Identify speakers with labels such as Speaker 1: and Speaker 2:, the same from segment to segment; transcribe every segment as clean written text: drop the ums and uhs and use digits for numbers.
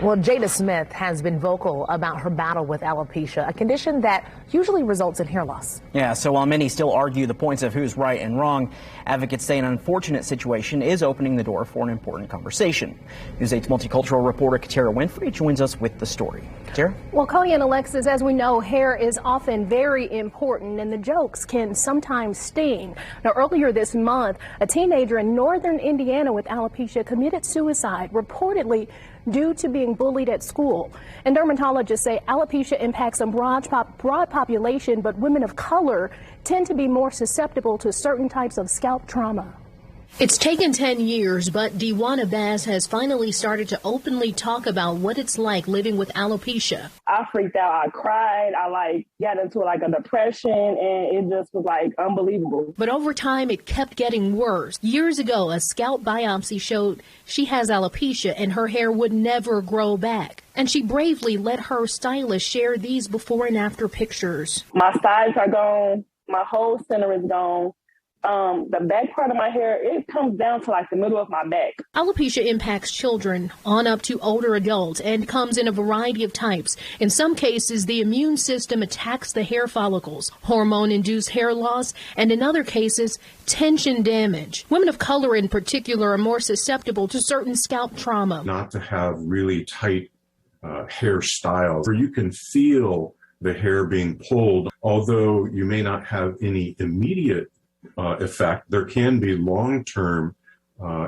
Speaker 1: Well, Jada Smith has been vocal about her battle with alopecia, a condition that usually results in hair loss.
Speaker 2: Yeah, so while many still argue the points of who's right and wrong, advocates say an unfortunate situation is opening the door for an important conversation. News 8's multicultural reporter Katira Winfrey joins us with the story. Katira?
Speaker 3: Well, Cody and Alexis, as we know, hair is often very important, and the jokes can sometimes sting. Now, earlier this month, a teenager in northern Indiana with alopecia committed suicide, reportedly due to being bullied at school. And dermatologists say alopecia impacts a broad population, but women of color tend to be more susceptible to certain types of scalp trauma.
Speaker 4: It's taken 10 years, but Dewana Bass has finally started to openly talk about what it's like living with alopecia.
Speaker 5: I freaked out. I cried. I got into a depression, and it just was unbelievable.
Speaker 4: But over time, it kept getting worse. Years ago, a scalp biopsy showed she has alopecia and her hair would never grow back. And she bravely let her stylist share these before and after pictures.
Speaker 5: My sides are gone. My whole center is gone. The back part of my hair, it comes down to the middle of my back.
Speaker 4: Alopecia impacts children on up to older adults and comes in a variety of types. In some cases, the immune system attacks the hair follicles, hormone-induced hair loss, and in other cases, tension damage. Women of color in particular are more susceptible to certain scalp trauma.
Speaker 6: Not to have really tight hairstyles where you can feel the hair being pulled, although you may not have any immediate effect, there can be long-term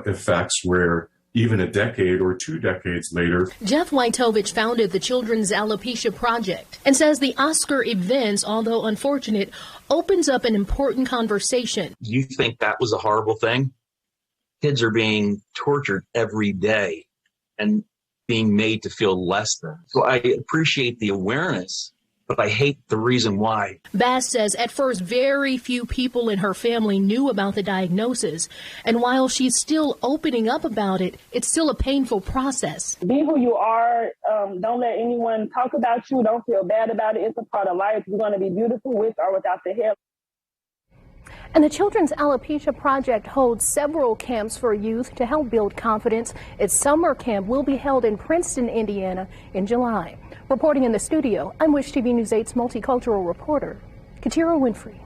Speaker 6: effects where even a decade or 2 decades later.
Speaker 4: Jeff Wojtowicz founded the Children's Alopecia Project and says the Oscar events, although unfortunate, opens up an important conversation.
Speaker 7: Do you think that was a horrible thing? Kids are being tortured every day and being made to feel less than. So I appreciate the awareness, but I hate the reason why.
Speaker 4: Bass says at first very few people in her family knew about the diagnosis. And while she's still opening up about it, it's still a painful process.
Speaker 5: Be who you are. Don't let anyone talk about you. Don't feel bad about it. It's a part of life. You're going to be beautiful with or without the hair.
Speaker 3: And the Children's Alopecia Project holds several camps for youth to help build confidence. Its summer camp will be held in Princeton, Indiana in July. Reporting in the studio, I'm Wish TV News 8's multicultural reporter, Katira Winfrey.